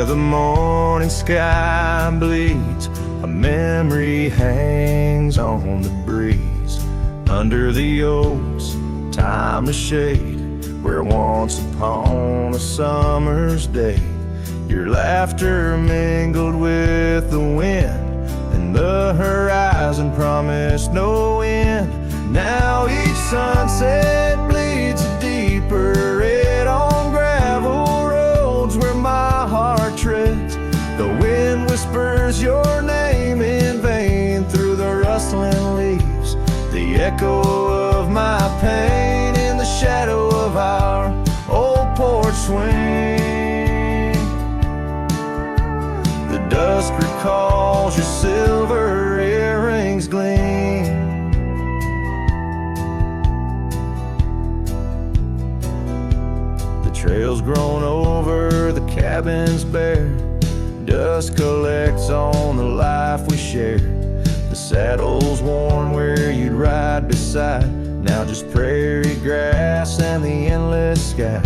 where the morning sky bleeds, a memory hangs on the breeze. Under the oaks, timeless shade, where once upon a summer's day, your laughter mingled with the wind, and the horizon promised no end. Now each sunset bleeds a deeper red on gravel roads where my heart treads. The wind whispers your name in vain through the rustling leaves, the echo of my pain in the shadow of our old porch swing. The dusk recalls your silver earrings gleam. The trail's grown over, the cabin's bare. Dust collects on the life we share. The saddle's worn where you'd ride beside, now just prairie grass and the endless sky.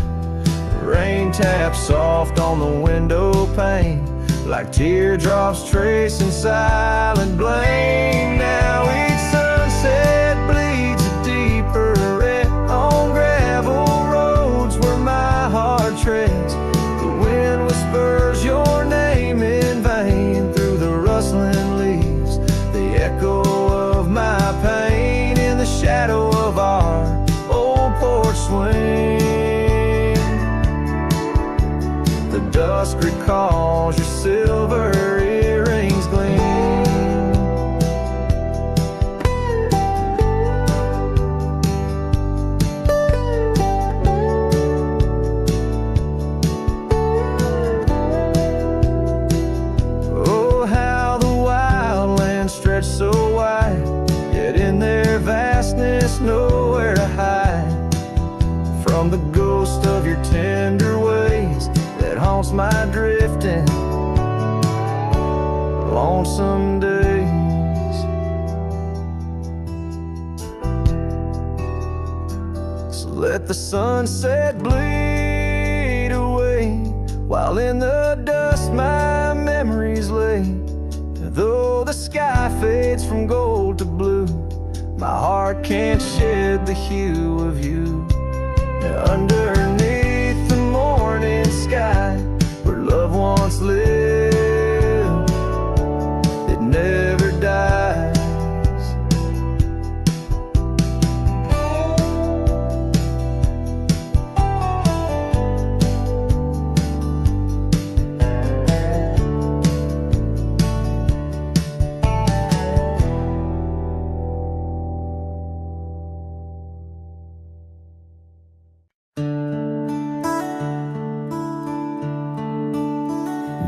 The rain taps soft on the window pane, like teardrops tracing silent blame. Now each sunset bleeds a deeper red on gravel roads where my heart treads. The wind whispers your name in vain through the rustling leaves, the echo of my pain in the shadow of our old porch swing. The dusk recalls your silver earrings gleam. Oh, how the wildlands stretch so wide, yet in their vastness nowhere to hide from the ghost of your tender ways that haunts my drifting lonesome days. So let the sunset bleed away, while in the dust my memories lay. Though the sky fades from gold to blue, my heart can't shed the hue of you. Underneath the morning sky, where love once lived, it never dies.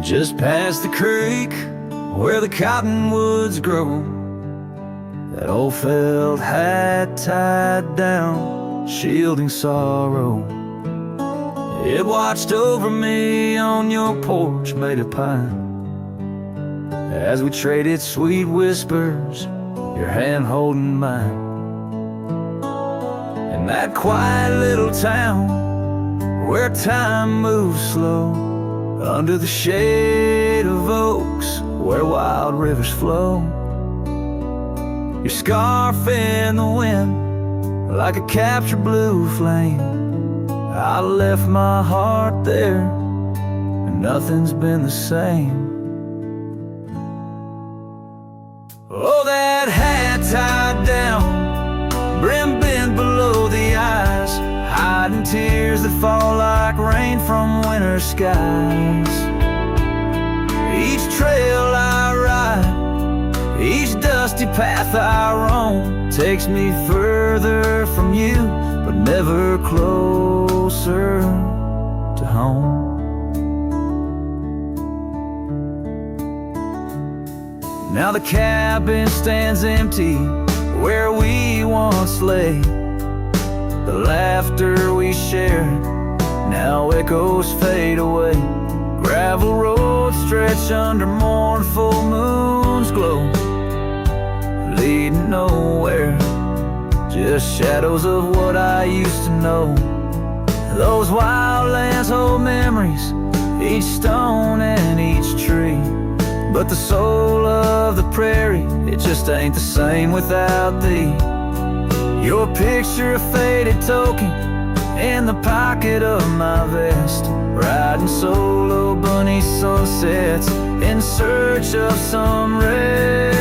Just past the creek, where the cottonwoods grow, that old felt hat tied down, shielding sorrow. It watched over me on your porch made of pine, as we traded sweet whispers, your hand holding mine. In that quiet little town, where time moves slow, under the shade of oaks where wild rivers flow, your scarf in the wind like a captured blue flame. I left my heart there and nothing's been the same. Oh, that hat tied down, brim bent below the eyes, hiding tears that fall like rain from winter skies. Each trail I ride, each dusty path I roam, takes me further from you, but never closer to home. Now the cabin stands empty where we once lay. The laughter we shared, now echoes fade away. Gravel roads stretch under mournful moon's glow, leading nowhere, just shadows of what I used to know. Those wild lands hold memories, each stone and each tree. But the soul of the prairie, it just ain't the same without thee. Your picture, a faded token in the pocket of my vest, riding solo bunny sunsets in search of some rest.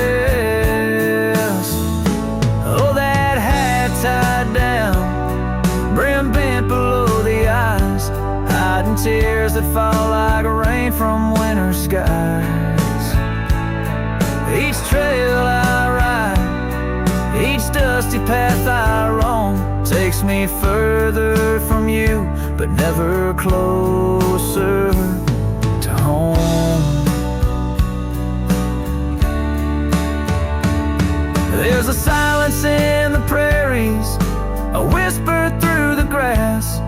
Oh, that hat tied down, brim bent below the eyes, hiding tears that fall like rain from winter skies. Each trail I ride, each dusty path I roam, takes me further from you, but never closer to home. There's a silence in the prairies, a whisper through the grass,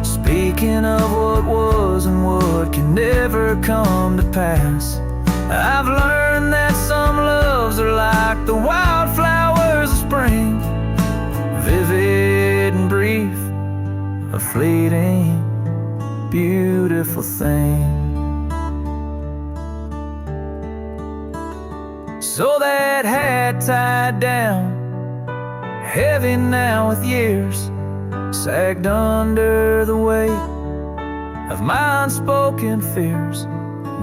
speaking of what was and what can never come to pass. I've learned that some loves are like the wildflowers of spring, vivid and brief, a fleeting, beautiful thing. So that hat tied down, heavy now with years, sagged under the weight of my unspoken fears.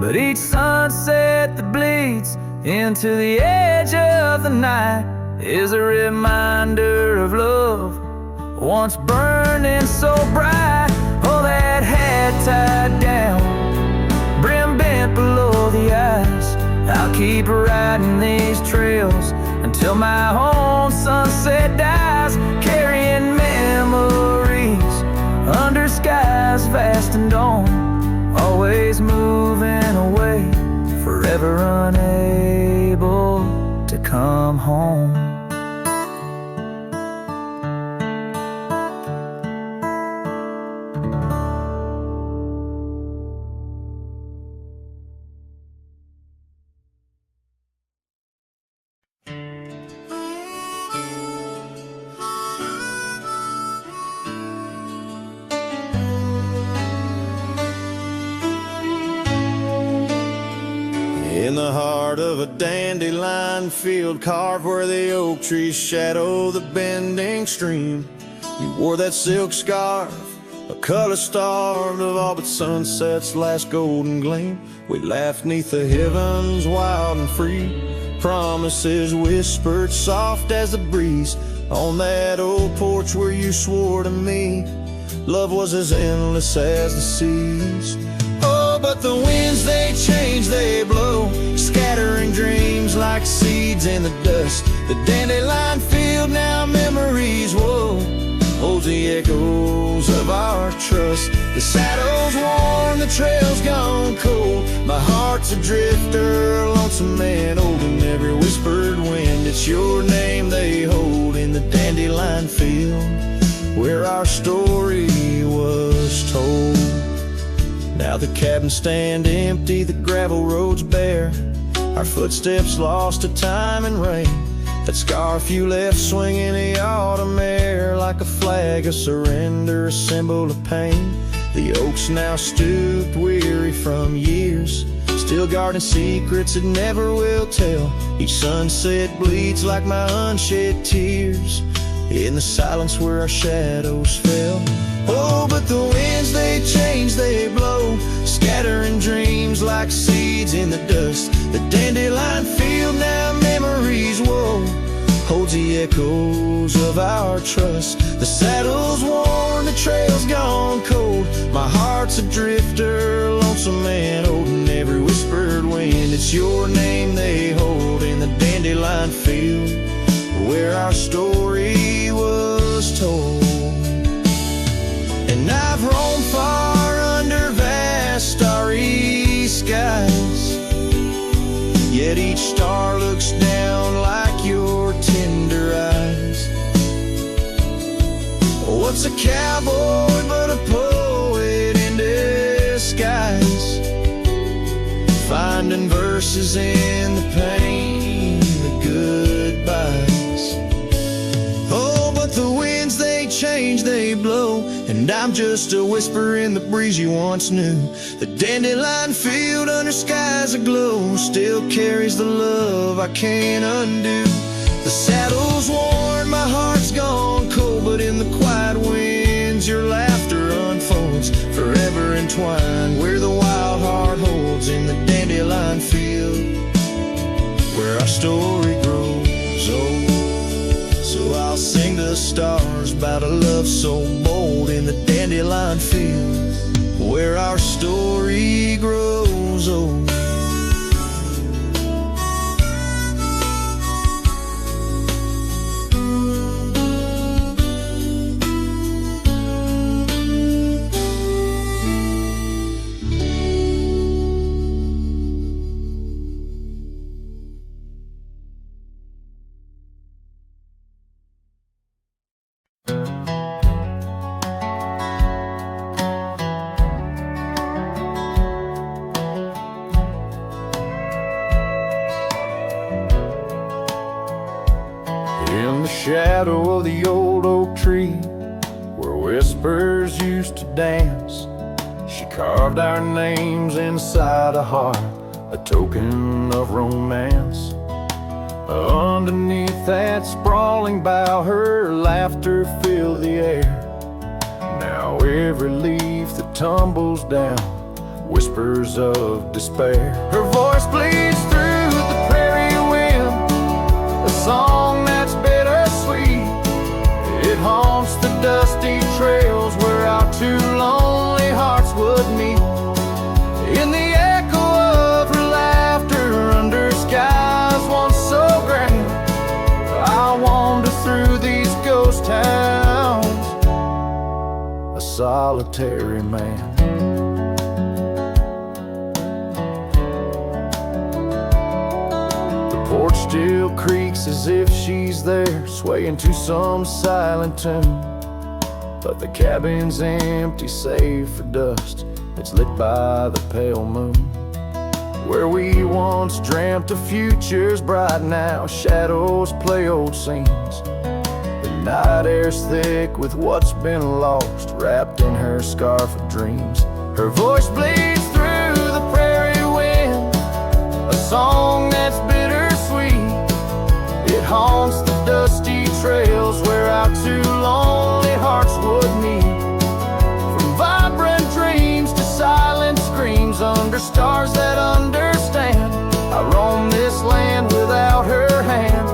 But each sunset that bleeds into the edge of the night is a reminder of love once burning so bright. Oh, that hat tied down, brim bent below the eyes, I'll keep riding these trails until my own sunset dies, carrying memories under skies vast and dawn, always moving away, forever unable to come home. In the heart of a dandelion field, carved where the oak trees shadow the bending stream, you wore that silk scarf, a color starved of all but sunset's last golden gleam. We laughed neath the heavens wild and free, promises whispered soft as the breeze, on that old porch where you swore to me love was as endless as the seas. But the winds, they change, they blow, scattering dreams like seeds in the dust. The dandelion field, now memories, whoa, holds the echoes of our trust. The saddle's worn, the trail's gone cold, my heart's a drifter, lonesome and old, and every whispered wind, it's your name they hold in the dandelion field where our story was told. Now the cabins stand empty, the gravel roads bare, our footsteps lost to time and rain. That scarf you left swinging in the autumn air, like a flag of surrender, a symbol of pain. The oaks now stooped, weary from years, still guarding secrets that never will tell. Each sunset bleeds like my unshed tears in the silence where our shadows fell. Oh, but the winds, they change, they blow, scattering dreams like seeds in the dust. The dandelion field, now memories, whoa, holds the echoes of our trust. The saddle's worn, the trail's gone cold, my heart's a drifter, lonesome and old, and every whispered wind, it's your name they hold in the dandelion field where our story was told. And I've roamed far under vast starry skies, yet each star looks down like your tender eyes. What's a cowboy but a poet in disguise, finding verses in the pain, the goodbyes. Oh, but the winds, they change, they blow, and I'm just a whisper in the breeze you once knew. The Dandelion field under skies aglow still carries the love I can't undo. The saddle's worn, my heart's gone cold, but in the quiet winds your laughter unfolds, forever entwined where the wild heart holds in the dandelion field, where our story grows old. So I'll sing to the stars about a love so bold in the dandelion field, where our story grows old. In the shadow of the old oak tree, where whispers used to dance, she carved our names inside a heart, a token of romance. Underneath that sprawling bough, her laughter filled the air. Now every leaf that tumbles down whispers of despair. Her voice bleeds through the prairie wind, a song that's bittersweet. It haunts the dusty trails where our two lonely hearts would meet. In the echo of her laughter under skies once so grand, I wander through these ghost towns, a solitary man. The porch still creaks as if she's there, swaying to some silent tune. But the cabin's empty save for dust that's lit by the pale moon. Where we once dreamt of futures bright, now shadows play old scenes. The night air's thick with what's been lost, wrapped in her scarf of dreams. Her voice bleeds through the prairie wind, a song that's bittersweet. It haunts the dusty trails where our two lonely hearts would meet. From vibrant dreams to silent screams under stars that understand, I roam this land without her hand,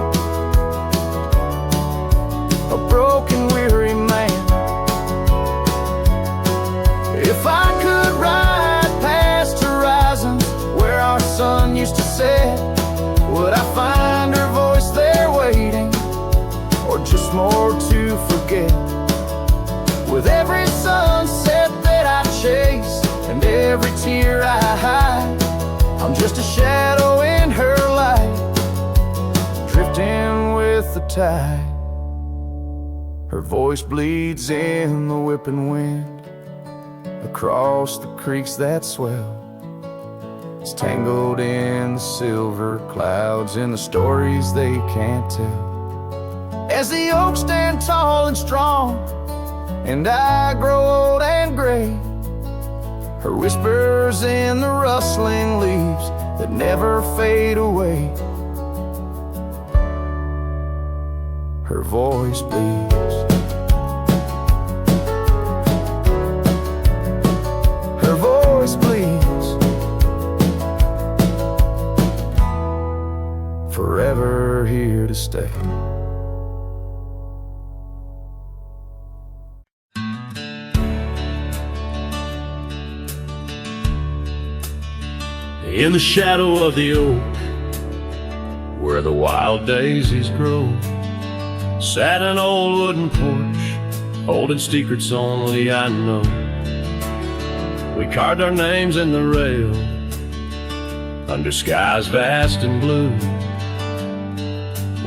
a broken, weary man. If I could ride past horizons where our sun used to set, would I find her voice there waiting, or just more to forget? With every sunset that I chase and every tear I hide, I'm just a shadow in her light, drifting with the tide. Her voice bleeds in the whipping wind, across the creeks that swell. It's tangled in the silver clouds, in the stories they can't tell. As the oaks stand tall and strong, and I grow old and gray, her whispers in the rustling leaves that never fade away. Her voice bleeds. Her voice bleeds, forever here to stay. In the shadow of the oak, where the wild daisies grow, sat an old wooden porch, holding secrets only I know. We carved our names in the rail, under skies vast and blue,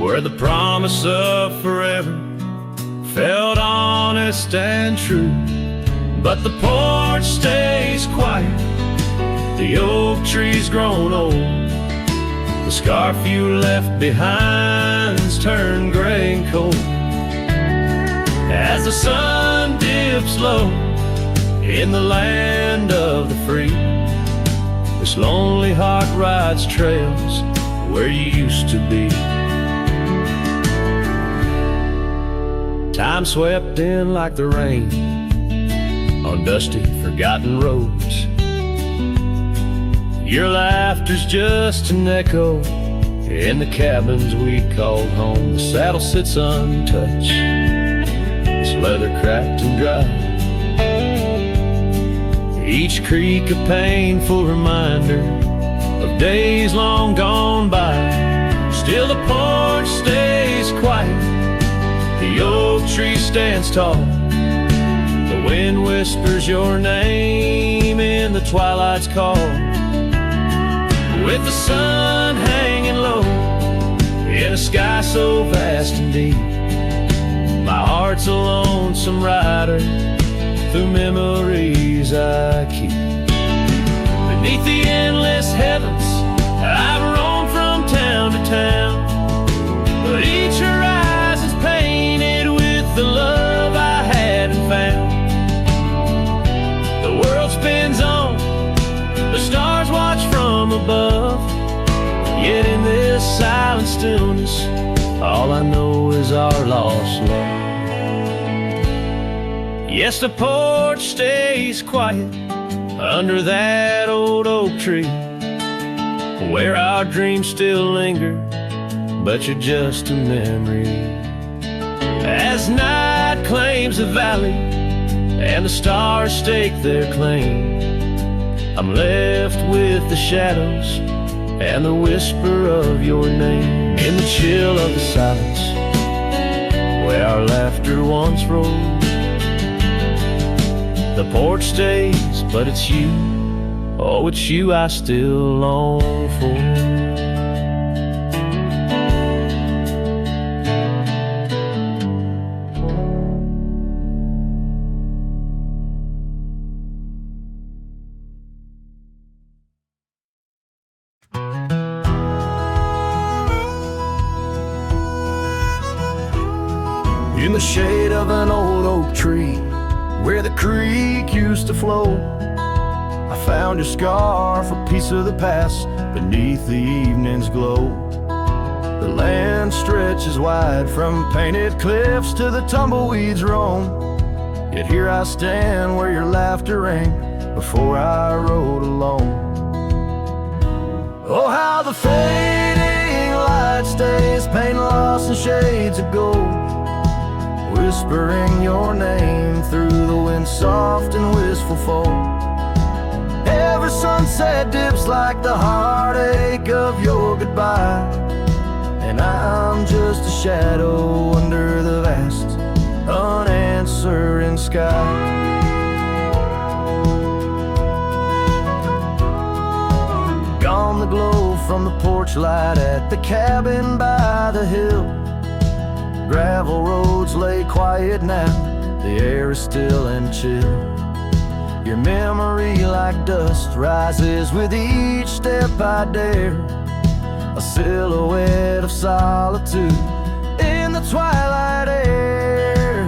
where the promise of forever felt honest and true. But the porch stays quiet, the oak tree's grown old, the scarf you left behind's turned gray and cold. As the sun dips low in the land of the free, This lonely heart rides trails where you used to be. Time swept in like the rain on dusty, forgotten roads. Your laughter's just an echo in the cabins we called home. The saddle sits untouched, its leather cracked and dry. Each creak a painful reminder of days long gone by. Still the porch stays quiet, the oak tree stands tall. The wind whispers your name in the twilight's call. With the sun hanging low in a sky so vast and deep, my heart's a lonesome rider through memories I keep. Beneath the endless heavens, I've roamed from town to town, but each horizon's painted with the love I hadn't found. The world spins on, the stars watch from above, yet in this silent stillness, all I know is our lost love. Yes, the porch stays quiet under that old oak tree, where our dreams still linger, but you're just a memory. As night claims the valley and the stars stake their claim, I'm left with the shadows and the whisper of your name. In the chill of the silence, where our laughter once rolled, the porch stays, but it's you, oh, it's you I still long for. In the shade of an old oak tree, where the creek used to flow, I found your scarf, a piece of the past, beneath the evening's glow. The land stretches wide from painted cliffs to the tumbleweeds roam, yet here I stand where your laughter rang before I rode alone. Oh, how the fading light stays, paint lost in shades of gold, whispering your name through the wind's soft and wistful fold. Every sunset dips like the heartache of your goodbye, and I'm just a shadow under the vast, unanswering sky. Gone the glow from the porch light at the cabin by the hill. Gravel roads lay quiet now, the air is still and chill. Your memory like dust rises with each step I dare, a silhouette of solitude in the twilight air.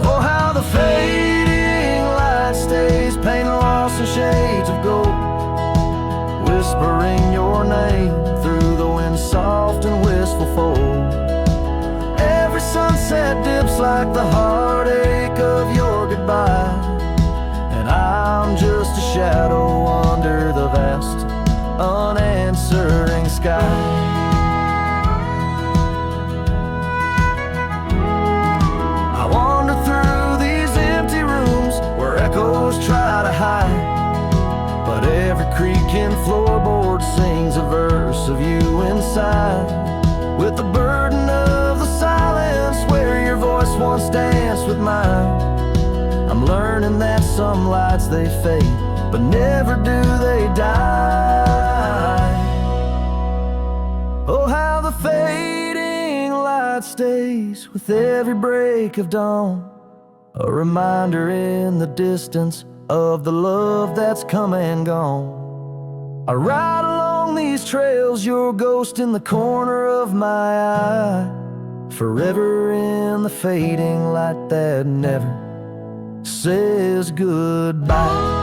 Oh, how the fading light stays, paint lost in shades of gold, whispering your name through the wind's soft and wistful fold. Every sunset dips like the heartache of your goodbye, and I'm just a shadow under the vast, unanswering sky. I wander through these empty rooms where echoes try to hide, but every creaking floorboard sings a verse of you inside. With the burden of the silence where your voice once danced with mine, I'm learning that some lights they fade, but never do they die. Oh, how the fading light stays with every break of dawn, a reminder in the distance of the love that's come and gone. I ride along these trails, your ghost in the corner of my eye, forever in the fading light that never says goodbye.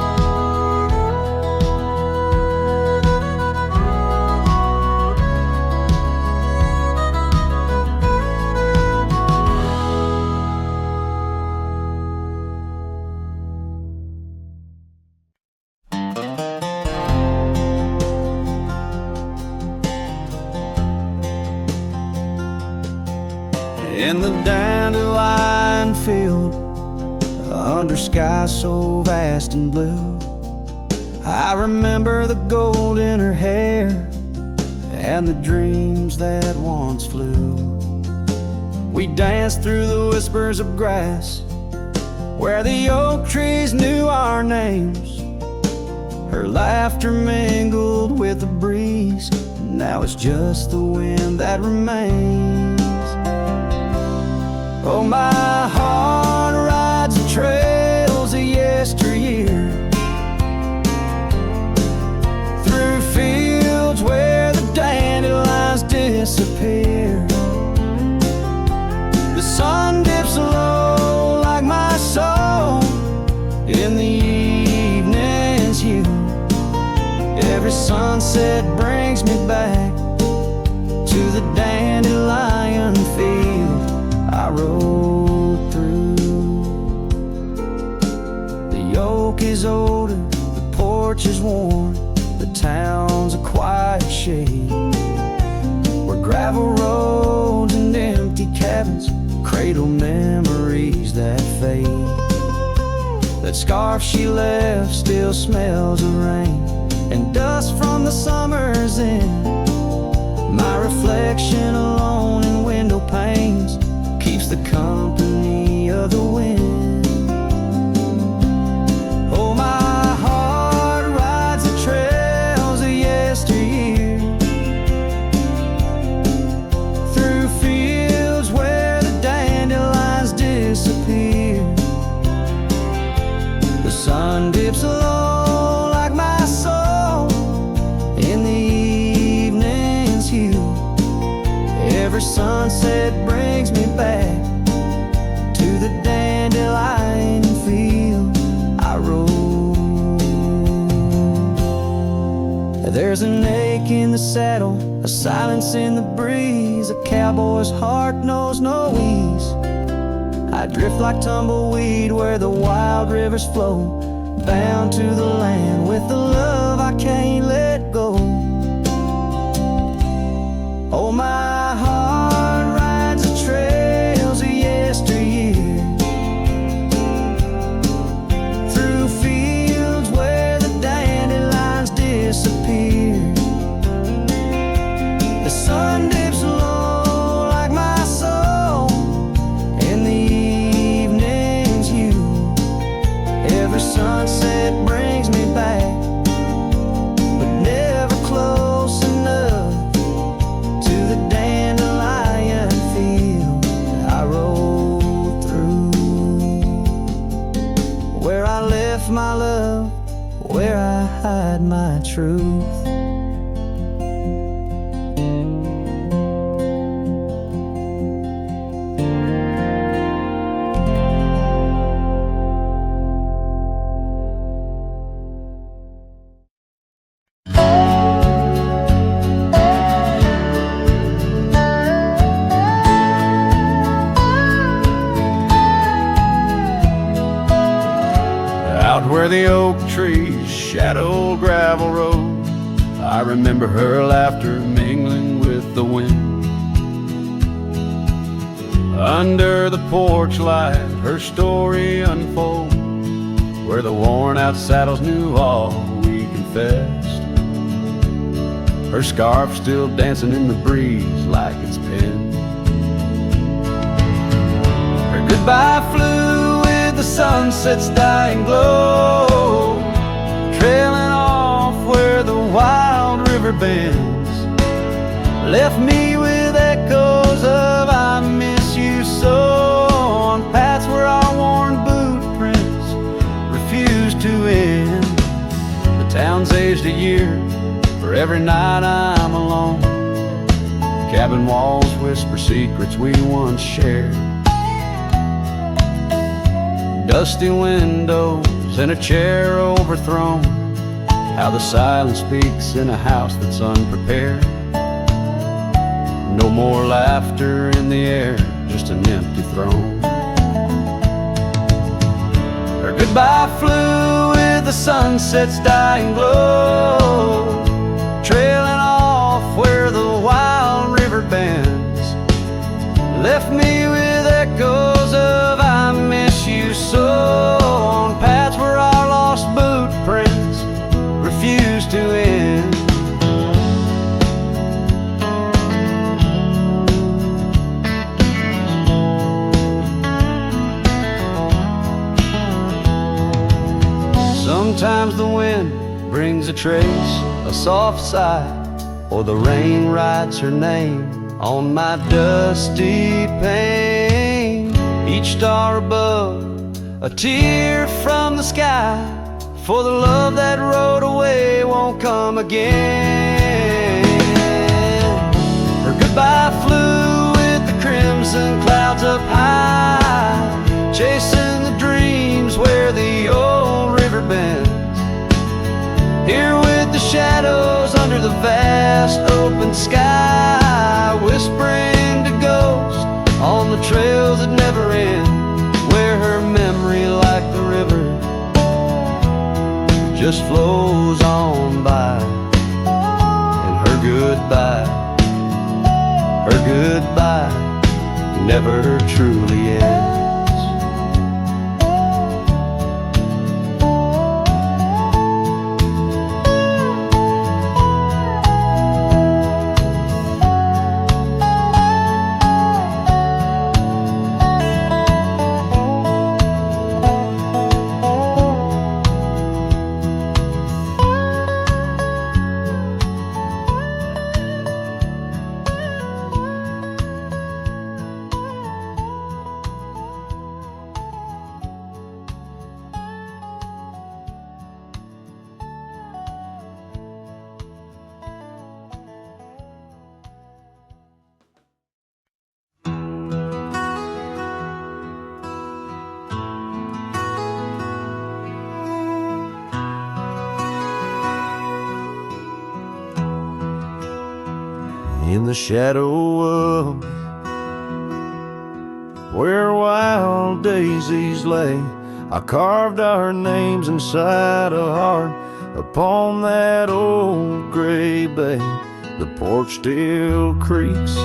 in the dandelion field, under sky so vast and blue. I remember the gold in her hair and the dreams that once flew. We danced through the whispers of grass where the oak trees knew our names. Her laughter mingled with the breeze, and now it's just the wind that remains. Oh, my heart rides the trails of yesteryear, through fields where the dandelions disappear. The sun dips low like my soul in the evening's hue. Every sunset brings me back to the dandelion field I rode through. The oak is older, the porch is worn, the town's a quiet shade, where gravel roads and empty cabins cradle memories that fade. That scarf she left still smells of rain and dust from the summer's end. My reflection alone in window panes keeps the company of the wind. Oh, my heart rides the trails of yesteryear, through fields where the dandelions disappear. The sun dips low like my soul in the evening's hue. Every sunset brings me back to the dandelion field I rode. There's an ache in the saddle, a silence in the breeze. A cowboy's heart knows no ease. I drift like tumbleweed where the wild rivers flow, bound to the land with the love I can't let go. Oh, my heart rides the trails of yesteryear, through fields where the dandelions disappear. The sun dips low like my soul in the evening's hue. Every sunset brings me back, but never close enough to the dandelion field I rode through. Where I left my love, where I hide my truth. Out where the oak trees shadow gravel road, I remember her laughter mingling with the wind. Under the porch light, her story unfolds, where the worn out saddles knew all we confessed. Her scarf still dancing in the breeze like it's pinned. Her goodbye flew with the sunset's dying glow, trailing off where the wild river bends, left me with echoes of I miss you so, on paths where our worn boot prints refuse to end. The town's aged a year, for every night I'm alone. Cabin walls whisper secrets we once shared. Dusty windows and a chair overthrown, how the silence speaks in a house that's unprepared. No more laughter in the air, just an empty throne. Her goodbye flew with the sunset's dying glow, trailing off where the wild river bends, left me with Sometimes the wind brings a trace, a soft sigh, or the rain writes her name on my dusty pane. Each star above, a tear from the sky, for the love that rode away won't come again. Her goodbye flew with the crimson clouds up high, chasing the dreams where the old river bends. Here with the shadows under the vast open sky, whispering to ghosts on the trails that never end, where her memory, like the river, just flows on by. And her goodbye never truly ends. In the shadow of where wild daisies lay, I carved our names inside a heart upon that old gray bay. The porch still creaks,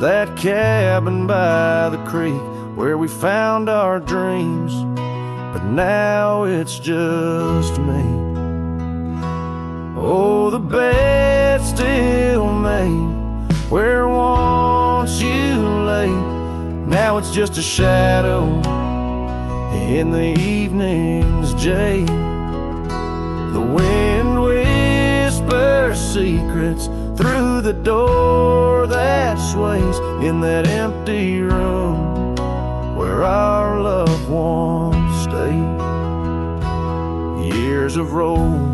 that cabin by the creek where we found our dreams, but now it's just me. Oh, the bed still made where once you lay, now it's just a shadow in the evening's jade. The wind whispers secrets through the door that sways in that empty room where our loved ones stayed. Years have rolled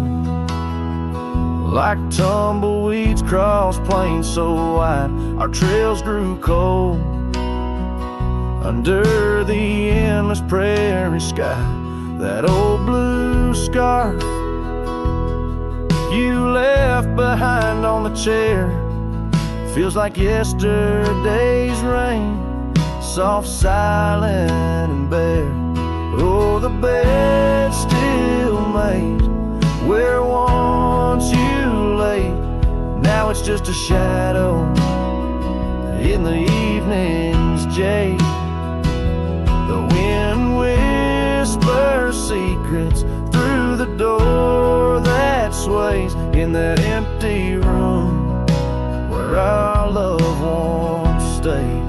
like tumbleweeds cross plains so wide, our trails grew cold under the endless prairie sky. That old blue scarf you left behind on the chair feels like yesterday's rain, soft, silent, and bare. Oh, the bed still made where once you lay, now it's just a shadow in the evening's jade. The wind whispers secrets through the door that sways in that empty room where our loved ones stayed.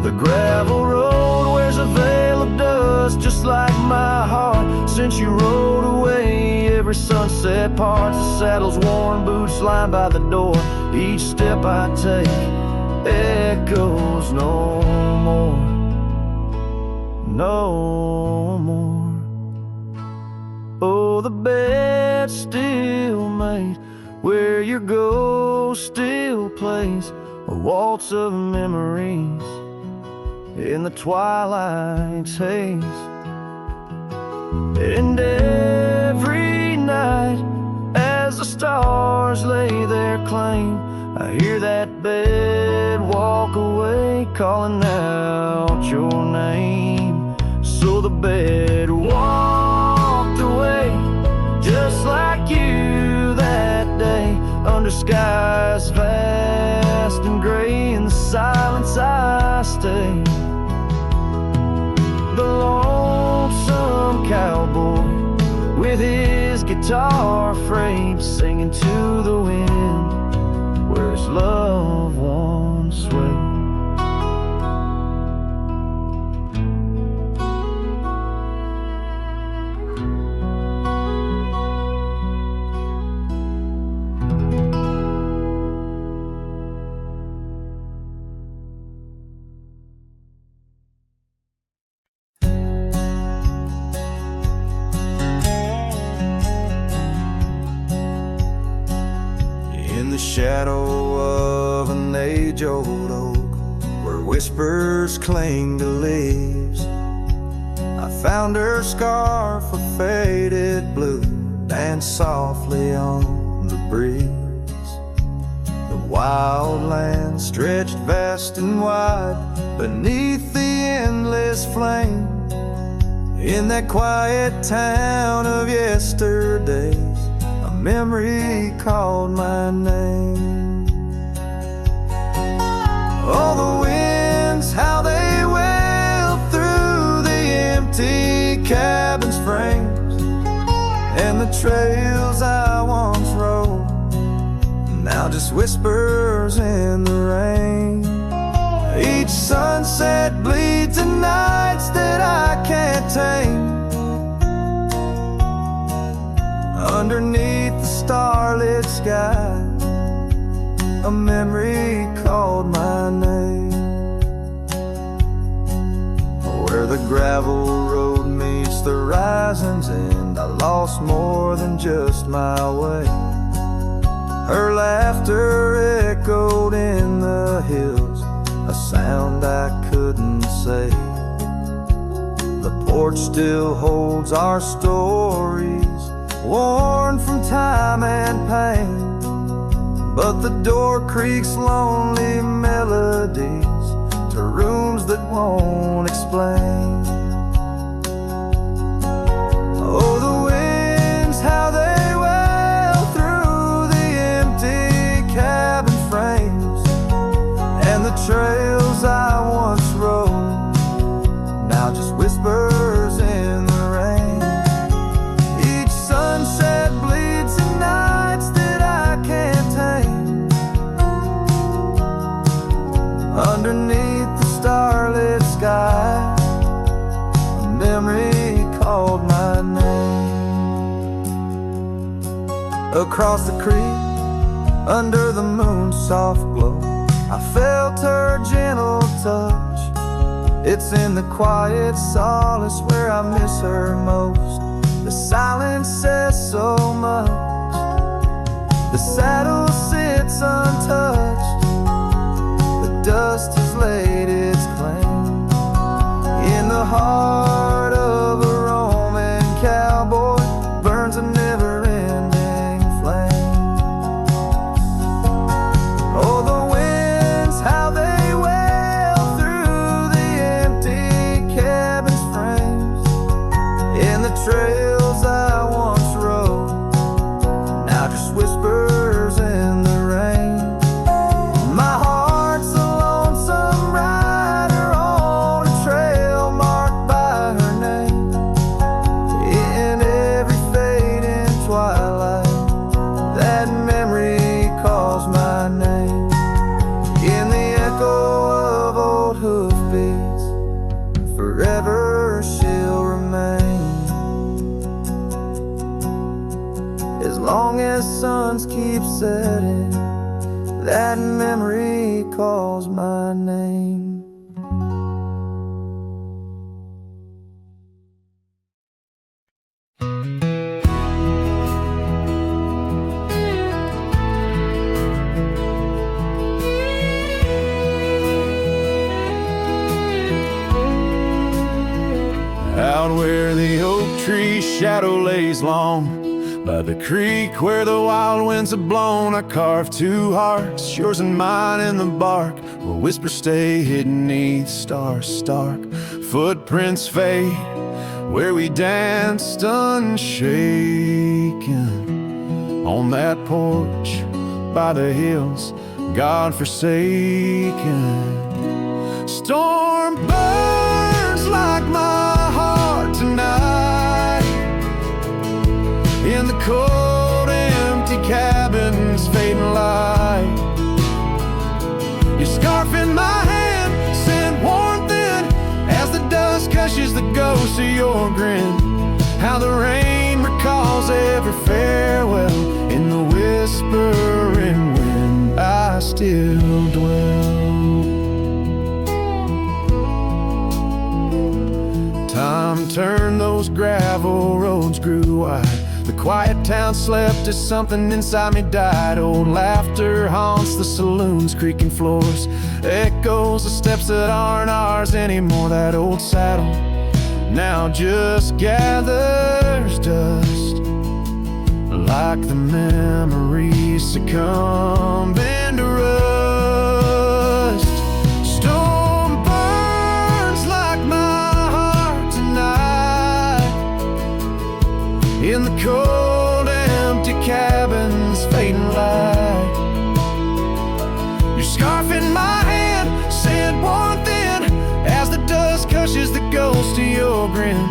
The gravel road wears a veil of dust just like my heart since you rode away. Every sunset parts the saddle's worn boots lying by the door. Each step I take echoes no more, no more. Oh, the bed still made where your ghost still plays a waltz of memories in the twilight's haze. And every night as the stars lay their claim, I hear that bed walk away calling out your name. So the bed walked away just like you that day, under skies vast and gray. In the silence I stay, the lonesome cowboy with his guitar frayed, singing to the wind where his loved ones sway. shadow of an age-old oak, where whispers cling to leaves, I found her scarf of faded blue, danced softly on the breeze. The wild land stretched vast and wide beneath the endless flame. In that quiet town of yesterdays, a memory called my name. Oh, the winds, how they wail through the empty cabin's frames, and the trails I once rode, now just whispers in the rain. Each sunset bleeds in nights that I can't tame. Underneath the starlit sky, a memory called my name. Where the gravel road meets the horizon's end, I lost more than just my way. Her laughter echoed in the hills, a sound I couldn't say. The porch still holds our stories, worn from time and pain, but the door creaks lonely melodies to rooms that won't explain. Oh, the winds, how they wail through the empty cabin frames, and the trails I once rode, now just whispers in the rain. Each sunset bleeds in nights that I can't tame. Underneath the starlit sky, a memory called my name. Across the creek, under the moon's soft glow, I felt her gentle touch. It's in the quiet solace where I miss her most. The silence says so much. The saddle sits untouched. The dust has laid its claim. In the heart of a Roman cowboy burns a never-ending flame. Oh, the winds, how they wail through the empty cabin's frames, in the trails I once rode, now just whispers in the rain. My heart's a lonesome rider on a trail marked by her name. In every fading twilight, that memory calls my name. In the echo of old hoofbeats, forever she'll remain. As long as suns keep setting, that memory calls my name. Out where the oak tree shadow lays long, by the creek where the wild winds have blown, I carved two hearts, yours and mine, in the bark, where whispers stay hidden neath stars stark. Footprints fade where we danced unshaken, on that porch by the hills, God-forsaken. Storm burns like my heart tonight, in the cold, empty cabin's fading light. Your scarf in my hand sent warmth in as the dust gushes the ghost of your grin. How the rain recalls every farewell in the whispering wind. I still dwell. Time turned, those gravel roads grew wide. The quiet town slept as something inside me died. Old laughter haunts the saloon's creaking floors, echoes the steps that aren't ours anymore. That old saddle now just gathers dust, like the memories succumbing to rust. Storm burns like my heart tonight, in the cold, empty cabin's fading light. Your scarf in my hand, scent worn thin, as the dust cushions the ghost of your grin.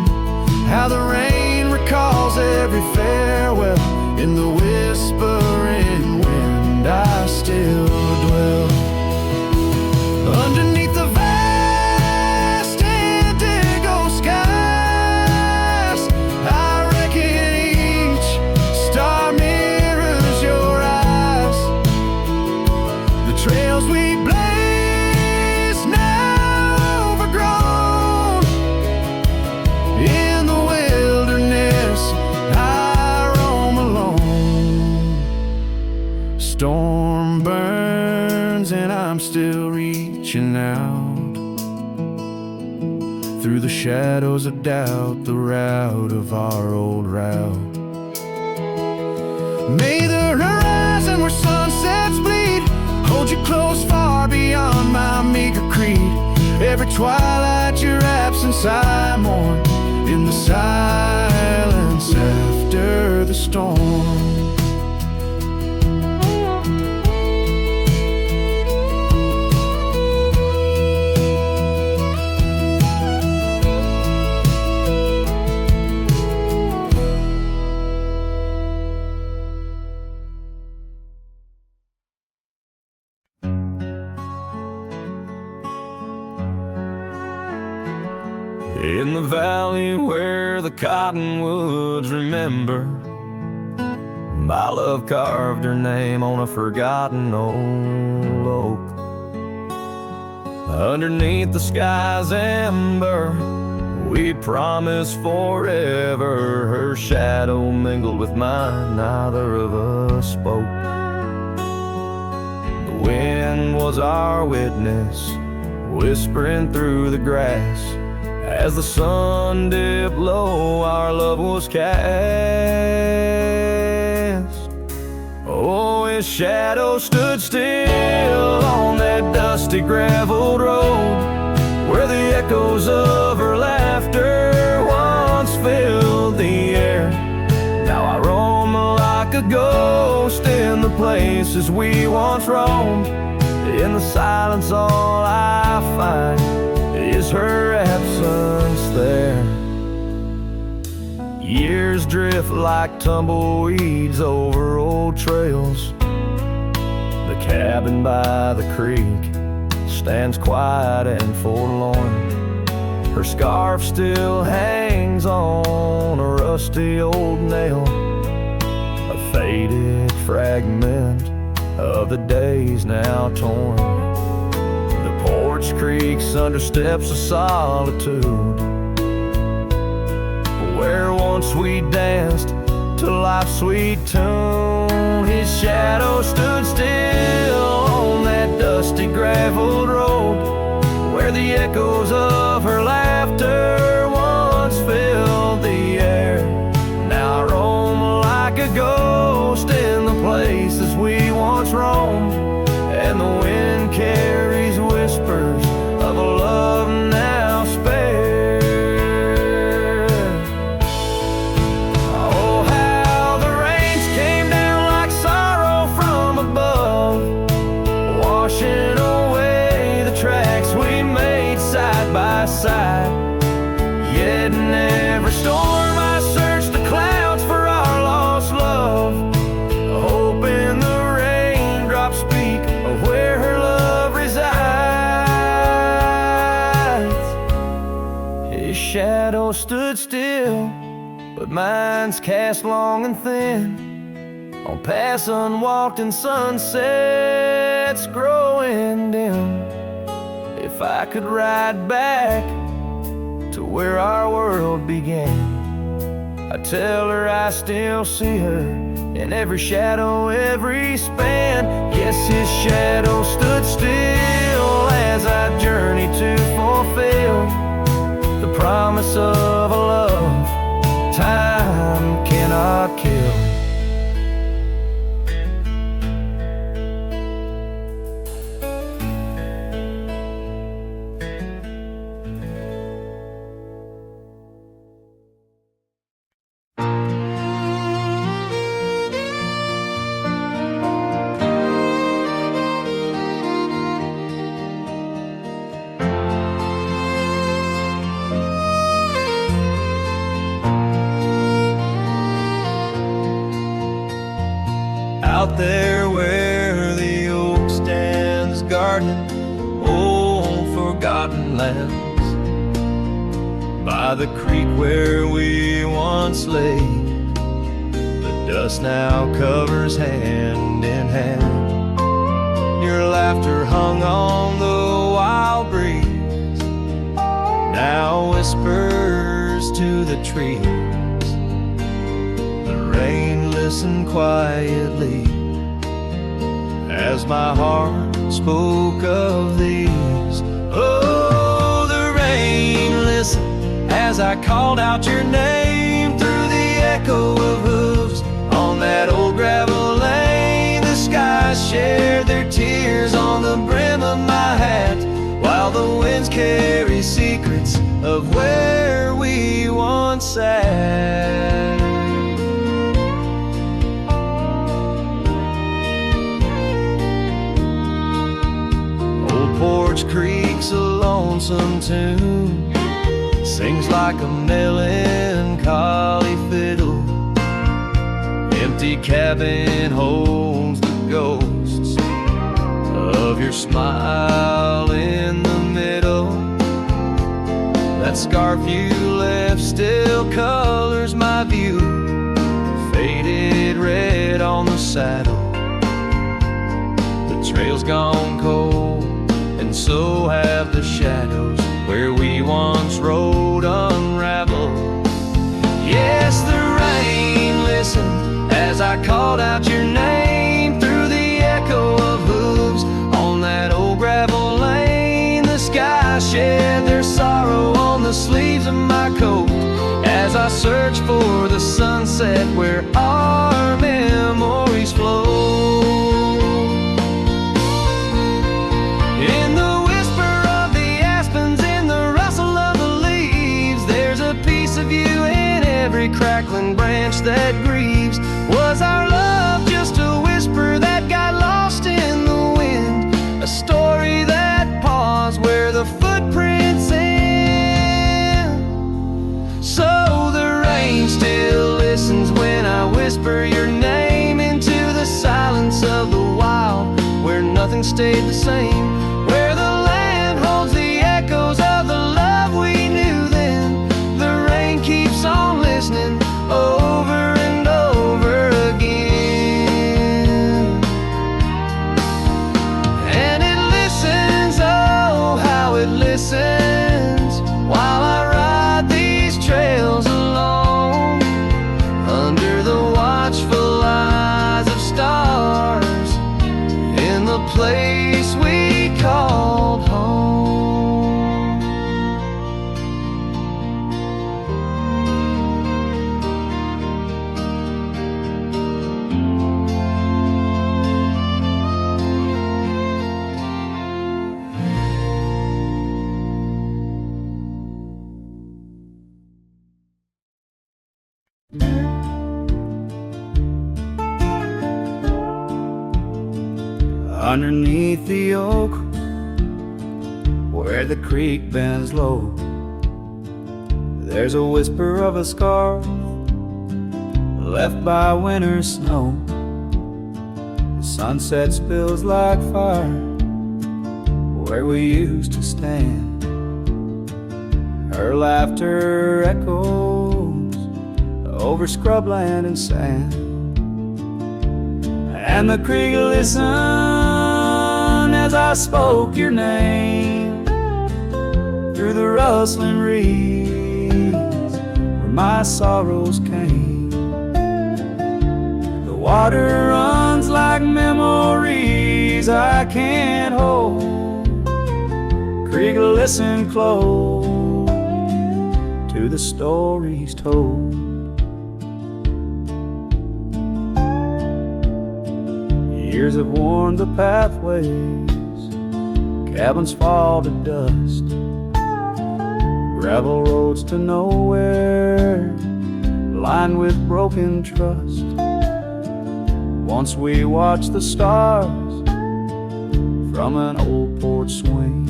How the rain recalls every farewell, in the whispering wind I still dwell. Underneath the vast indigo skies, I reckon each star mirrors your eyes. The trails we blaze now overgrown, in the wilderness I roam alone. Storm burns and I'm still reaching out through the shadows of doubt, the route of our old route. May the horizon where sunsets bleed hold you close, far beyond my meager creed. Every twilight your absence I mourn, in the silence after the storm. In the valley where the cottonwoods remember, my love carved her name on a forgotten old oak. Underneath the sky's ember, we promised forever. Her shadow mingled with mine, neither of us spoke. The wind was our witness, whispering through the grass. As the sun dipped low, our love was cast. Oh, his shadow stood still on that dusty graveled road, where the echoes of her laughter once filled the air. Now I roam like a ghost in the places we once roamed. In the silence all I find is her absence there. Years drift like tumbleweeds over old trails. The cabin by the creek stands quiet and forlorn. Her scarf still hangs on a rusty old nail, a faded fragment of the days now torn. Porch creaks under steps of solitude, where once we danced to life's sweet tune. His shadow stood still on that dusty graveled road, where the echoes of her laughter once filled the air. Now I roam like a ghost in the places we once roamed, and the wind carries whispers of a love now spared. Oh, how the rains came down like sorrow from above, washing away the tracks we made side by side. Yet in every storm I searched the clouds for our lost love, hoping the raindrops speak of where her love resides. His shadow stood still, but mine's cast long and thin on paths unwalked and sunsets growing dim. If I could ride back to where our world began, I tell her I still see her in every shadow, every span. Yes, his shadow stood still as I journeyed to fulfill the promise of a love time cannot kill. Out there where the oak stands gardening old forgotten lands, by the creek where we once lay, the dust now covers hand in hand. Your laughter hung on the wild breeze, now whispers to the trees. The rain listened quietly as my heart spoke of these. Oh, the rain listened as I called out your name through the echo of hooves on that old gravel lane. The skies shared their tears on the brim of my hat, while the winds carry secrets of where we once sat. Porch Creek's a lonesome tune, sings like a melancholy fiddle. Empty cabin holds the ghosts of your smile in the middle. That scarf you left still colors my view, faded red on the saddle. The trail's gone cold, and so have the shadows where we once rode unraveled. Yes, the rain listened as I called out your name through the echo of hooves on that old gravel lane. The sky shed their sorrow on the sleeves of my coat as I search for the sunset where our memories flow. Crackling branch that grieves. Was our love just a whisper that got lost in the wind? A story that paused where the footprints end. So the rain still listens when I whisper your name into the silence of the wild, where nothing stayed the same, where the land holds the echoes of the love we knew then. The rain keeps on listening over and over again, and it listens, oh how it listens, while I ride these trails alone under the watchful eyes of stars in the place we called home. Underneath the oak, where the creek bends low, there's a whisper of a scar left by winter's snow. The sunset spills like fire where we used to stand. Her laughter echoes over scrubland and sand, and the creek listened as I spoke your name through the rustling reeds, where my sorrows came. The water runs like memories I can't hold. Creek, listen close to the stories told. Years have worn the pathways, cabins fall to dust, gravel roads to nowhere, lined with broken trust. Once we watched the stars from an old porch swing.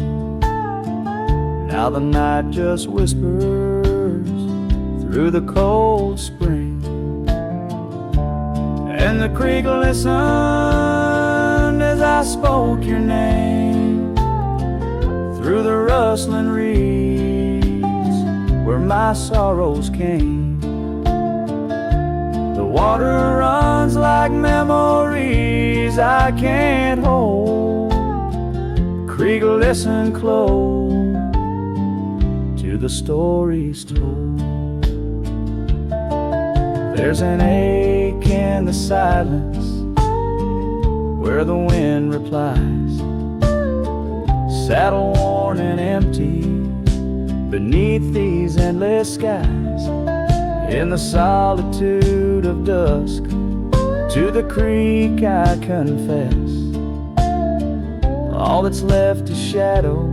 Now the night just whispers through the cold spring. And the creek listened as I spoke your name through the rustling reeds where my sorrows came. The water runs like memories I can't hold. Creek, listen close to the stories told. There's an ache in the silence where the wind replies, saddle worn and empty beneath these endless skies. In the solitude of dusk, to the creek I confess, all that's left is shadow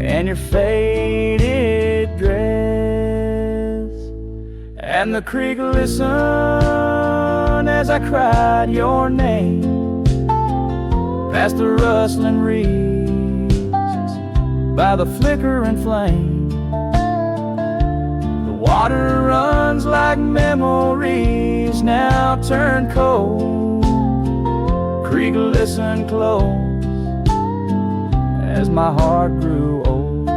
and your faded dress. And the creek listened as I cried your name past the rustling reeds by the flickering flame. The water runs like memories now turned cold. Creek, listen close as my heart grew old.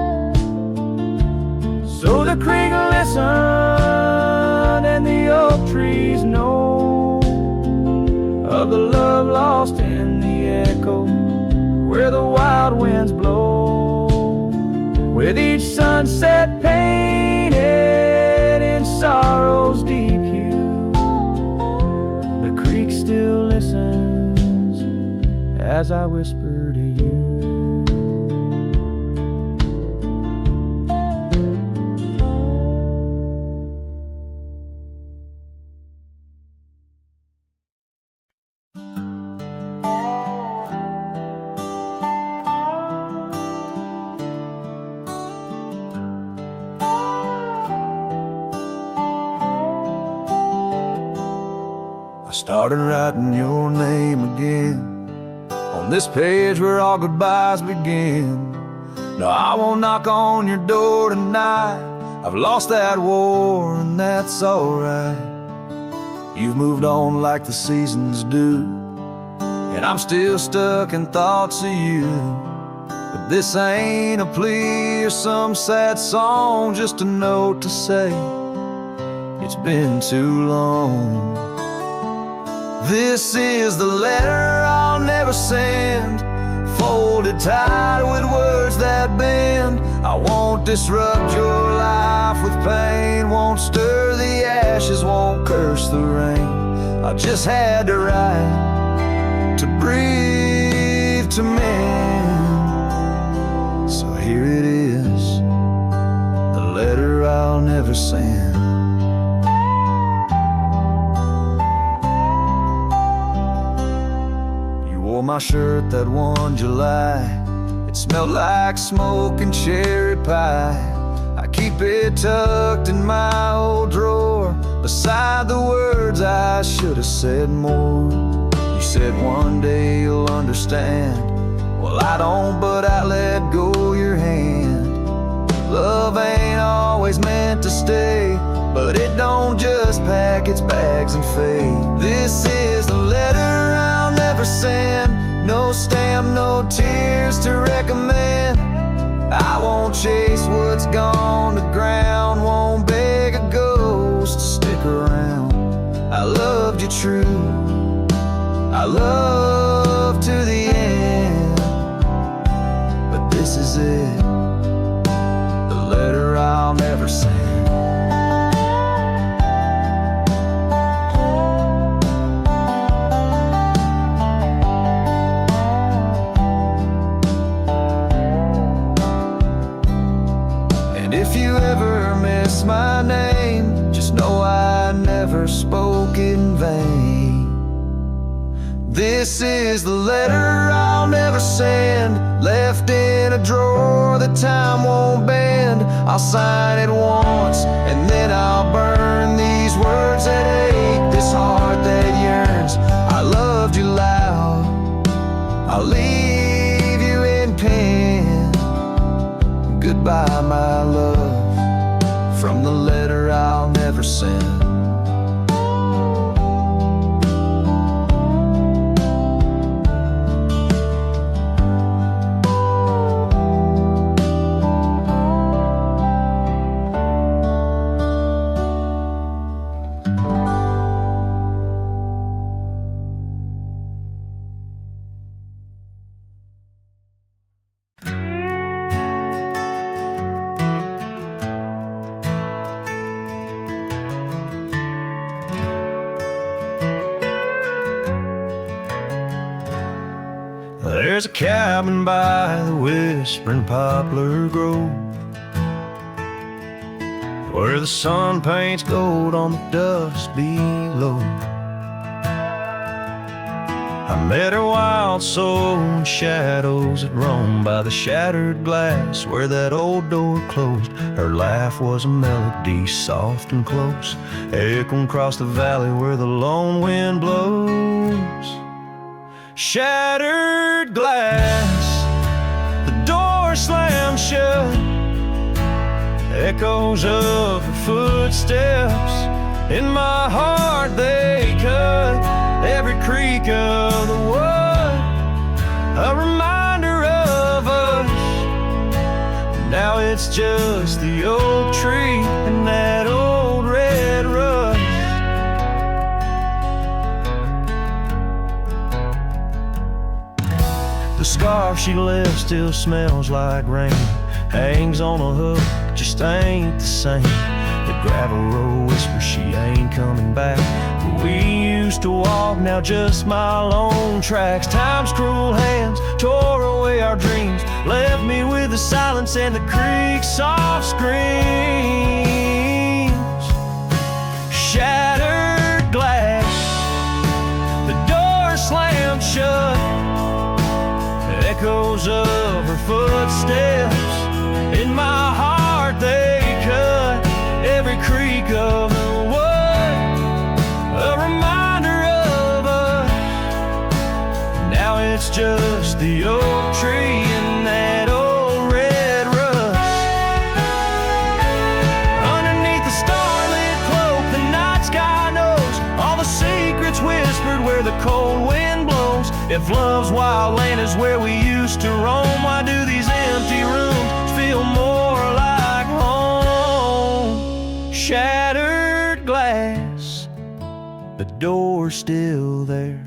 So the creek listened and the oak trees know of the love lost in the echo where the wild winds blow, with each sunset painted in sorrow's deep hue. The creek still listens as I whisper to you. Started writing your name again on this page where all goodbyes begin. No, I won't knock on your door tonight. I've lost that war and that's alright. You've moved on like the seasons do, and I'm still stuck in thoughts of you. But this ain't a plea or some sad song, just a note to say it's been too long. This is the letter I'll never send, folded tight with words that bend. I won't disrupt your life with pain, won't stir the ashes, won't curse the rain. I just had to write, to breathe, to mend. So here it is, the letter I'll never send. My shirt that one July, it smelled like smoke and cherry pie. I keep it tucked in my old drawer, beside the words I should have said more. You said one day you'll understand. Well, I don't, but I let go your hand. Love ain't always meant to stay, but it don't just pack its bags and fade. This is the letter I'll never send, no stamp, no tears to recommend. I won't chase what's gone to ground, won't beg a ghost to stick around. I loved you true, I love to the end, but this is it, the letter I'll never send. This is the letter I'll never send, left in a drawer that time won't bend. I'll sign it once and then I'll burn these words that ache, this heart that yearns. I loved you loud, I'll leave you in pen. Goodbye my love, from the letter I'll never send. There's a cabin by the whispering poplar grove, where the sun paints gold on the dust below. I met her wild soul in shadows that roam by the shattered glass where that old door closed. Her laugh was a melody, soft and close, echoing across the valley where the lone wind blows. Shattered glass, the door slammed shut, echoes of her footsteps in my heart they cut. Every creak of the wood, a reminder of us. Now it's just the oak tree and that old red rust. The scarf she left still smells like rain, hangs on a hook, just ain't the same. The gravel road whispers she ain't coming back, but we used to walk, now just my lone tracks. Time's cruel hands tore away our dreams, left me with the silence and the creek's soft screams. Shattered glass, the door slammed shut, echoes of her footsteps in my heart they cut. Every creak of the wood, a reminder of us. Now it's just the oak tree and that old red rust. Underneath the starlit cloak, the night sky knows all the secrets whispered where the cold wind blows. If love's wild land is where we used to roam, why do these empty rooms feel more like home? Shattered glass, the door's still there,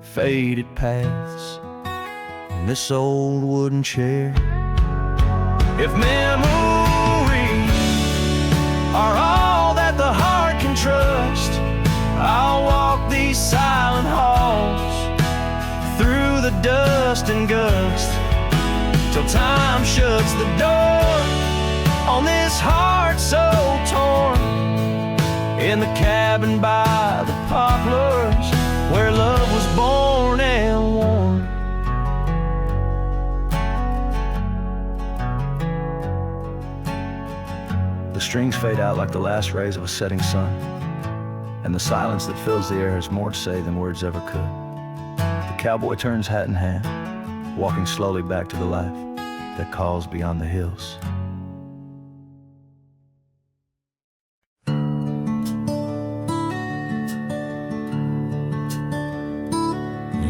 faded paths in this old wooden chair. If memories are all that the heart can trust, I'll walk these silent halls through the dust and gust till time shuts the door on this heart so torn. In the cabin by the poplars where love was born and worn. The strings fade out like the last rays of a setting sun, and the silence that fills the air has more to say than words ever could. The cowboy turns hat in hand, walking slowly back to the life that calls beyond the hills.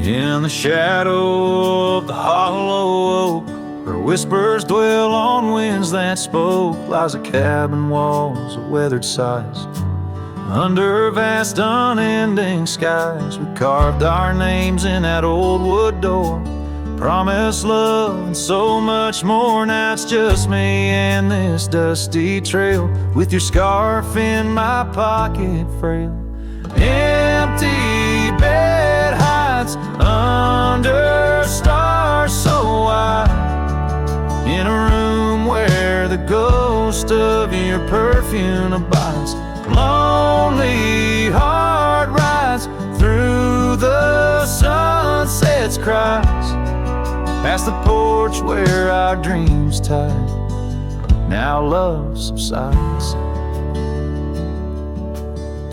In the shadow of the hollow oak, where whispers dwell on winds that spoke, lies a cabin walls of weathered sighs. Under vast unending skies, we carved our names in that old wood door, promised love and so much more. Now it's just me and this dusty trail, with your scarf in my pocket frail. Empty bed hides under stars so wide, in a room where the ghost of your perfume abides. Lonely heart rides through past the porch where our dreams tied. Now love subsides.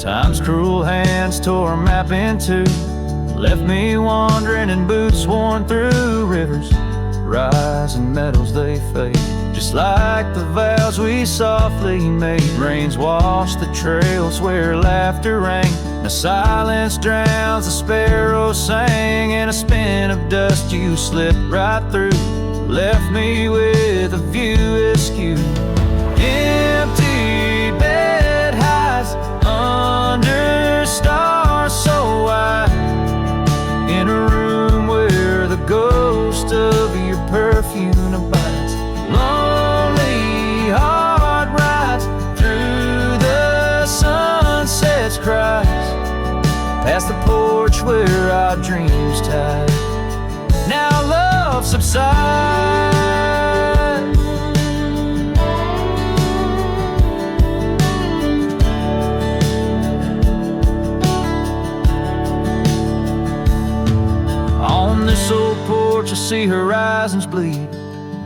Time's cruel hands tore a map in two, left me wandering in boots worn through. Rivers rise and meadows they fade, just like the vows we softly made. Rains wash the trails where laughter rang, the silence drowns the sparrows sang. In a spin of dust you slipped right through, left me with a view askew. Empty bed hides under stars so wide, in a room where the ghost of your perfume abides. Lonely heart rides through the sunset's cries, past the porch where our dreams tied. Now love subsides. On this old porch I see horizons bleed,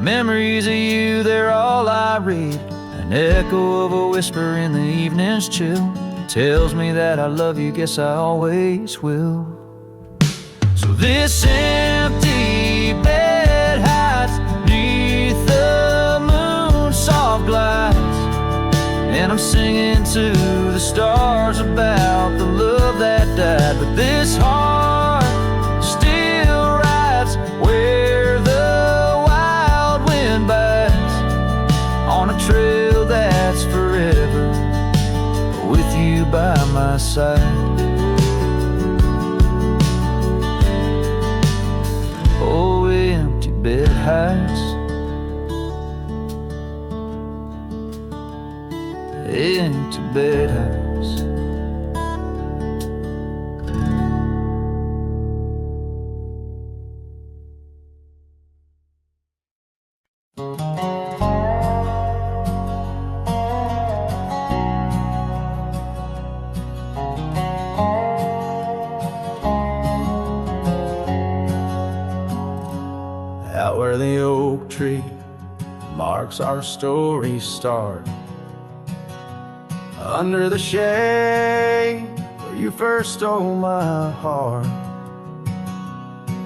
memories of you, they're all I read. An echo of a whisper in the evening's chill tells me that I love you, guess I always will. So this empty bed hides neath the moon's soft glides, and I'm singing to the stars about the love that died. But this heart still rides where the wild wind bites, on a trail that's forever with you by my side. Oh, empty bed hides, empty bed hides. Out where the oak tree marks our story's start, under the shade where you first stole my heart,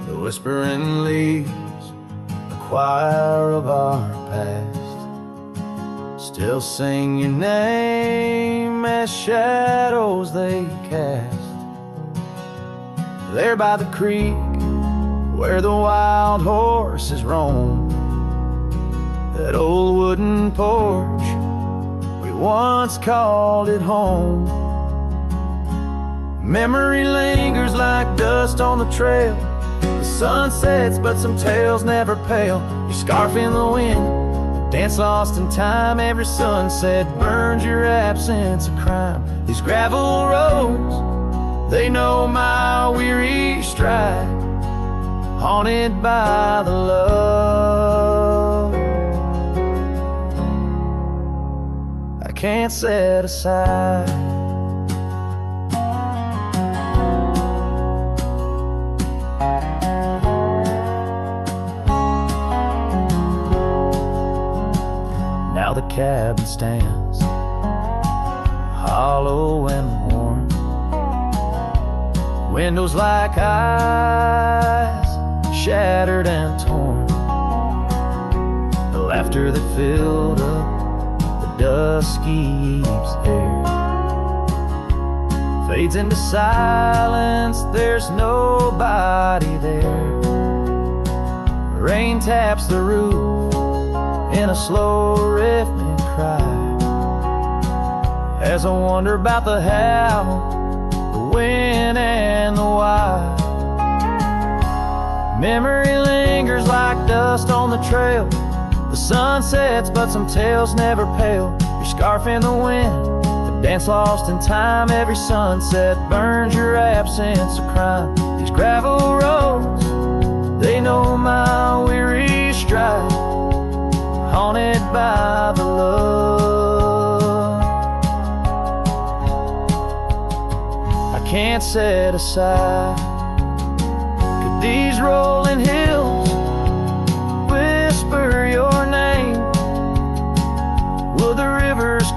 the whispering leaves, the choir of our past, still sing your name as shadows they cast. There by the creek where the wild horses roam, that old wooden porch, we once called it home. Memory lingers like dust on the trail, the sun sets but some tales never pale. Your scarf in the wind, a dance lost in time, every sunset burns your absence a crime. These gravel roads, they know my weary stride, haunted by the love I can't set aside. Now the cabin stands hollow and worn, windows like eyes shattered and torn. The laughter that filled up the dusky eve's air fades into silence, there's nobody there. Rain taps the roof in a slow rhythmic cry, as I wonder about the how, the when and the why. Memory lingers like dust on the trail, the sun sets but some tales never pale. Your scarf in the wind, the dance lost in time, every sunset burns your absence a crime. These gravel roads, they know my weary stride, haunted by the love I can't set aside. These rolling hills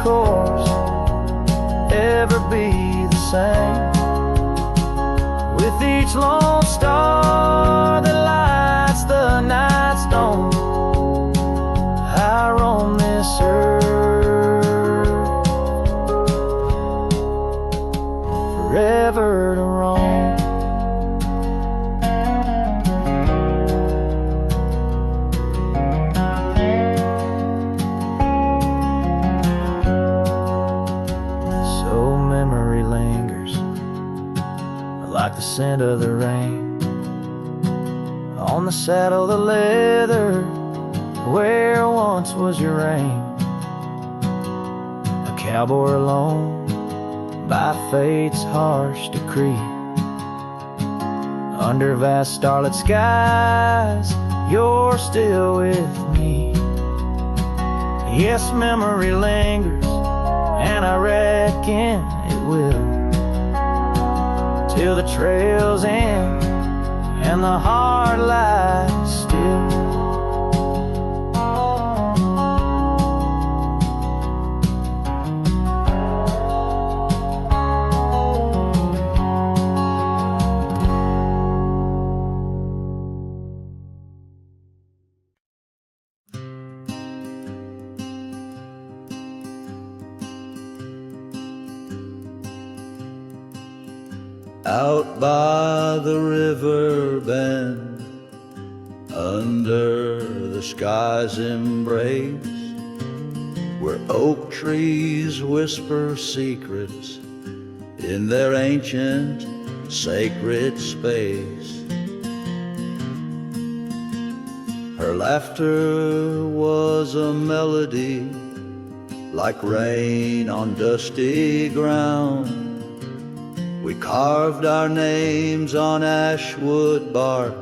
course ever be the same. With each lone star that lights the night stone, I roam this earth, forever to roam. So memory lingers like the scent of the rain on the saddle, the leather where once was your reign. A cowboy alone by fate's harsh decree, under vast starlit skies, you're still with me. Yes, memory lingers, and I reckon it will, till the trails end and the heart lies still. Out by the river bend, under the sky's embrace, where oak trees whisper secrets in their ancient sacred space. Her laughter was a melody, like rain on dusty ground. We carved our names on ashwood bark,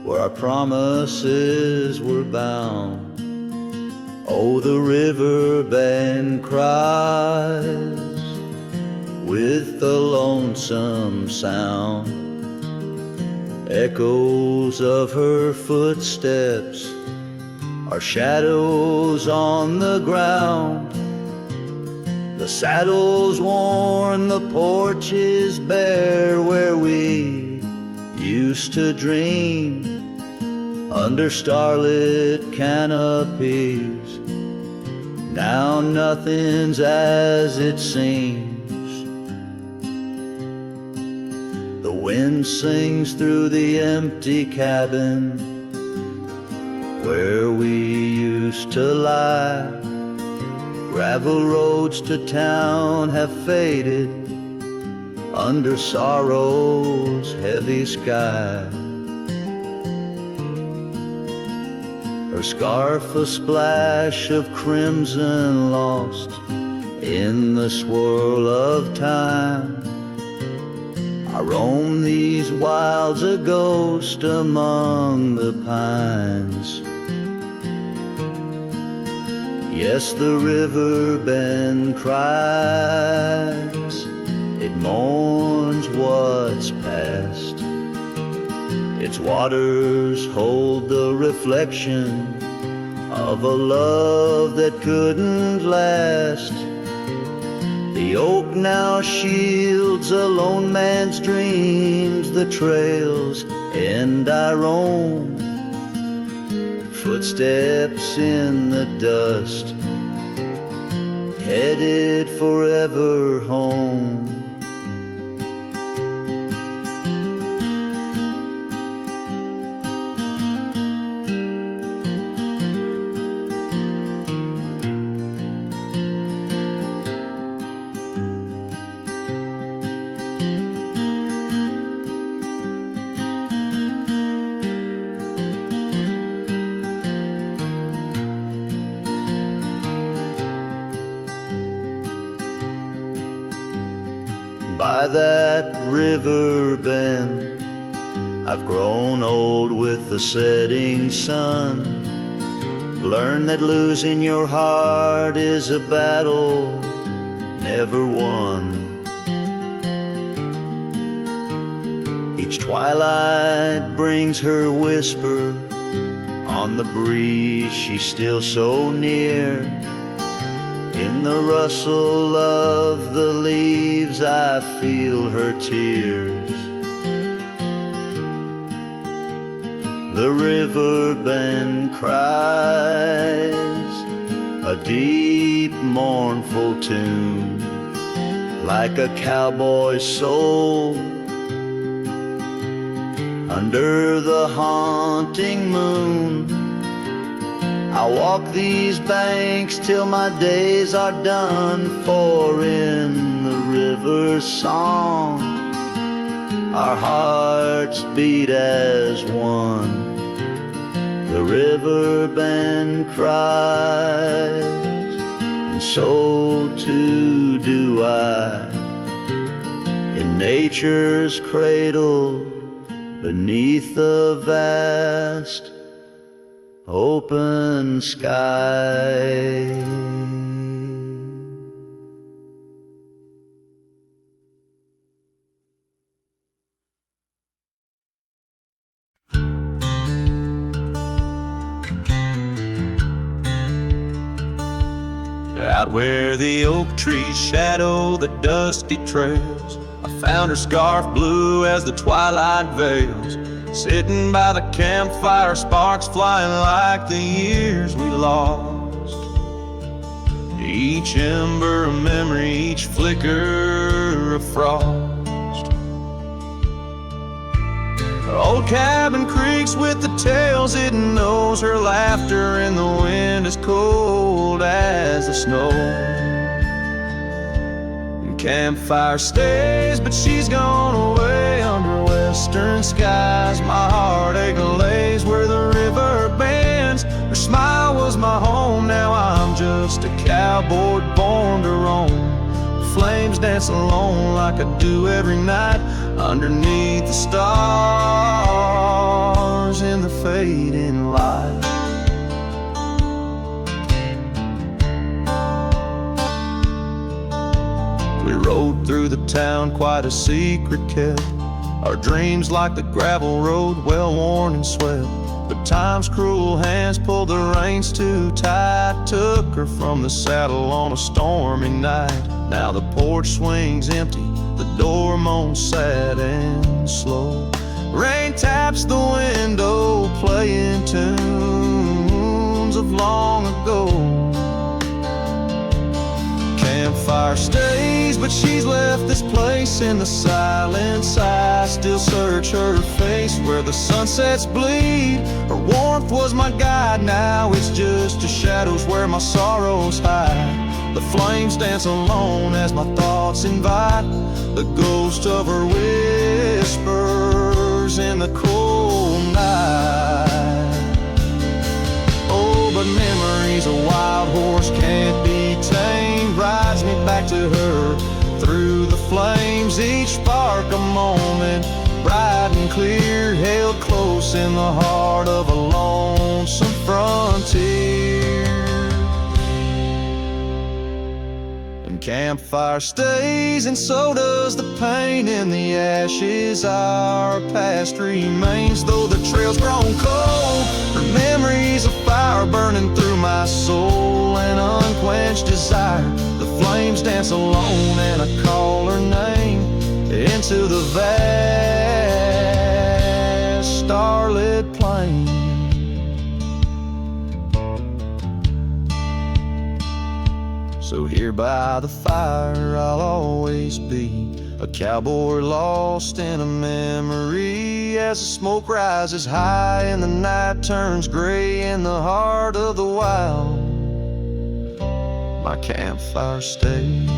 where our promises were bound. Oh, the river bend cries with a lonesome sound. Echoes of her footsteps are shadows on the ground. The saddle's worn, the porch is bare, where we used to dream under starlit canopies. Now nothing's as it seems. The wind sings through the empty cabin where we used to lie. Gravel roads to town have faded under sorrow's heavy sky. Her scarf a splash of crimson lost in the swirl of time. I roam these wilds a ghost among the pines. Yes, the river bend cries, it mourns what's past. Its waters hold the reflection of a love that couldn't last. The oak now shields a lone man's dreams, the trails end I roam. Footsteps in the dust, headed forever home. By that river bend, I've grown old with the setting sun. Learn that losing your heart is a battle never won. Each twilight brings her whisper on the breeze, she's still so near. In the rustle of the leaves I feel her tears. The river bend cries a deep mournful tune, like a cowboy's soul under the haunting moon. I walk these banks till my days are done, for in the river's song our hearts beat as one. The river bend cries, and so too do I, in nature's cradle beneath the vast open sky. Out where the oak trees shadow the dusty trails, I found her scarf blue as the twilight veils. Sitting by the campfire, sparks flying like the years we lost. Each ember a memory, each flicker a frost. Her old cabin creaks with the tales it knows. Her laughter in the wind is cold as the snow. And campfire stays, but she's gone away under western skies. My heartache lays where the river bends. Her smile was my home, now I'm just a cowboy born to roam. Flames dance alone like I do every night, underneath the stars in the fading light. We rode through the town, quite a secret kept. Our dreams like the gravel road, well worn and swept. But time's cruel hands pulled the reins too tight, took her from the saddle on a stormy night. Now the porch swings empty, the door moans sad and slow. Rain taps the window, playing tunes of long ago. Campfire stays, but she's left this place in the silence. I still search her face where the sunsets bleed. Her warmth was my guide, now it's just the shadows where my sorrows hide. The flames dance alone as my thoughts invite the ghost of her whispers in the cold night. Oh, but memories, a wild horse can't be tamed, rides me back to her through the flames. Each spark a moment, bright and clear, held close in the heart of a lonesome frontier. And campfire stays, and so does the pain in the ashes. Our past remains, though the trail's grown cold. Her memories of fire burning through my soul, an unquenched desire. The flames dance alone, and I call her name into the vast starlit plain. So here by the fire I'll always be, a cowboy lost in a memory. As the smoke rises high and the night turns gray in the heart of the wild, my campfire stays.